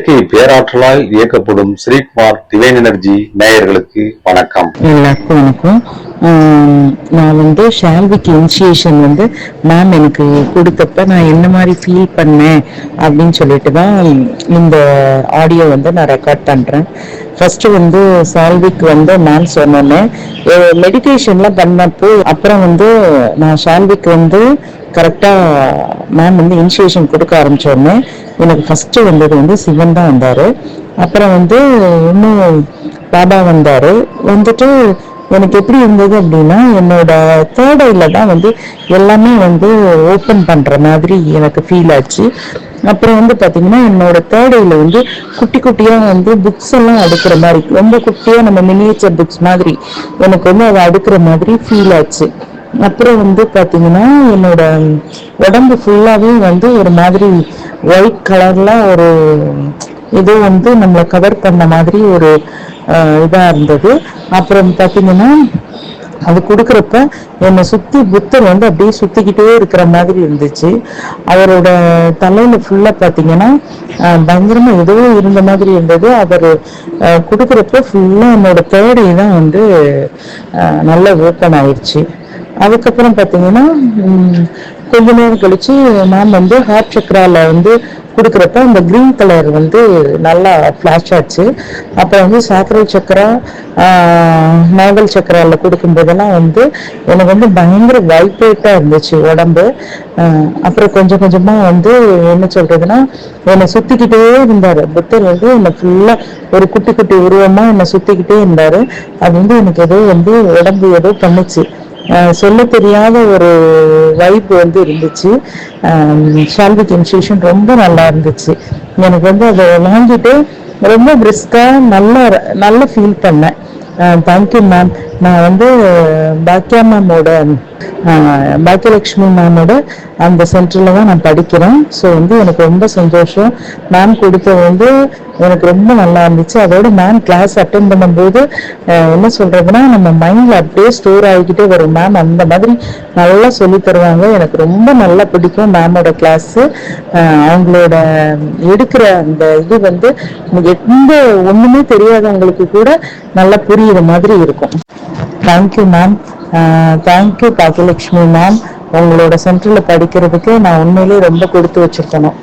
இயற்கை பேராற்றலால் இயக்கப்படும் Sreekumar divine energy நேயர்களுக்கு வணக்கம். எல்லாருக்கும் வணக்கம். நான் ஷால்விக் இனிஷியேஷன் மேம் எனக்கு கொடுத்தப்ப நான் என்ன மாதிரி ஃபீல் பண்ணேன் அப்படின்னு சொல்லிட்டு தான் இந்த ஆடியோ நான் ரெக்கார்ட் பண்றேன். ஃபர்ஸ்ட் சால்விக் மேம் சொன்னோன்னே மெடிடேஷன்லாம் பண்ணப்போ அப்புறம் நான் ஷால்விக் கரெக்டா மேம் இனிஷியேஷன் கொடுக்க ஆரம்பிச்சோடனே எனக்கு ஃபர்ஸ்ட் வந்தது சிவன் தான் வந்தாரு. அப்புறம் இன்னும் பாபா வந்தாரு. எனக்கு எப்படி இருந்தது அப்படின்னா, என்னோட தேர்ட் ஐல தான் எல்லாமே ஓப்பன் பண்ற மாதிரி எனக்கு ஃபீல் ஆச்சு. அப்புறம் பாத்தீங்கன்னா என்னோட தேர்ட் ஐல குட்டி குட்டியா புக்ஸ் எல்லாம் அடுக்கிற மாதிரி, ரொம்ப குட்டியா நம்ம மினியேச்சர் புக்ஸ் மாதிரி எனக்கு அதை அடுக்கிற மாதிரி ஃபீல் ஆச்சு. அப்புறம் பாத்தீங்கன்னா என்னோட உடம்பு ஃபுல்லாவே ஒரு மாதிரி ஒயிட் கலர்ல ஒரு ஏதோ நம்மளை கவர் பண்ண மாதிரி ஒரு இதா இருந்தது. அப்புறம் பாத்தீங்கன்னா அது கொடுக்கறப்ப என்னை சுத்தி புத்தர் அப்படியே சுத்திக்கிட்டே இருக்கிற மாதிரி இருந்துச்சு. அவரோட தலையில ஃபுல்லா பாத்தீங்கன்னா பயங்கரமா ஏதோ இருந்த மாதிரி இருந்தது. அவர் கொடுக்கறப்ப ஃபுல்லா என்னோட தேடை தான் நல்லா ஓப்பன் ஆயிடுச்சு. அதுக்கப்புறம் பாத்தீங்கன்னா கொஞ்ச நேரம் கழிச்சு நான் ஹார்ட் சக்கரால கொடுக்குறப்ப அந்த கிரீன் கலர் நல்லா ஃபிளாஷ் ஆச்சு. அப்ப சாக்கரை சக்கரா நாவல் சக்கரால கொடுக்கும் போதெல்லாம் எனக்கு பயங்கர வைப்ரேட்டா இருந்துச்சு உடம்பு. அப்புறம் கொஞ்சம் கொஞ்சமா என்ன சொல்றதுன்னா, என்னை சுத்திக்கிட்டே இருந்தாரு புத்தர். என்னை ஃபுல்லா ஒரு குட்டி குட்டி உருவமா என்னை சுத்திக்கிட்டே இருந்தாரு. அது எனக்கு ஏதோ உடம்பு ஏதோ பண்ணுச்சு. சொல்ல தெரியாத ஒரு வைப் இருந்துச்சு. ஷால்விக் இனிஷியேஷன் ரொம்ப நல்லா இருந்துச்சு. எனக்கு அதை வாங்கிட்டு ரொம்ப பிரிஸ்கா நல்ல ஃபீல் பண்ணேன். Thank you ma'am. நான் பாக்கியா மேமோட பாக்கியலட்சுமி மேமோட அந்த சென்டர்ல தான் நான் படிக்கிறேன். ஸோ எனக்கு ரொம்ப சந்தோஷம். மேம் கொடுத்தது எனக்கு ரொம்ப நல்லா இருந்துச்சு. அதோட மேம் கிளாஸ் அட்டென்ட் பண்ணும்போது என்ன சொல்றதுன்னா, நம்ம மைண்ட்ல அப்படியே ஸ்டோர் ஆகிக்கிட்டே வரும். மேம் அந்த மாதிரி நல்லா சொல்லி தருவாங்க. எனக்கு ரொம்ப நல்லா பிடிக்கும் மேமோட கிளாஸ். அவங்களோட எடுக்கிற அந்த இது எந்த ஒண்ணுமே தெரியாதவங்களுக்கு கூட நல்லா புரியுற மாதிரி இருக்கும். Thank you ma'am. Thank you Bhagyalakshmi ma'am. உங்களோட சென்டர்ல படிக்கிறதுக்கு நான் உண்மையிலேயே ரொம்ப கொடுத்து வச்சிருக்கணும்.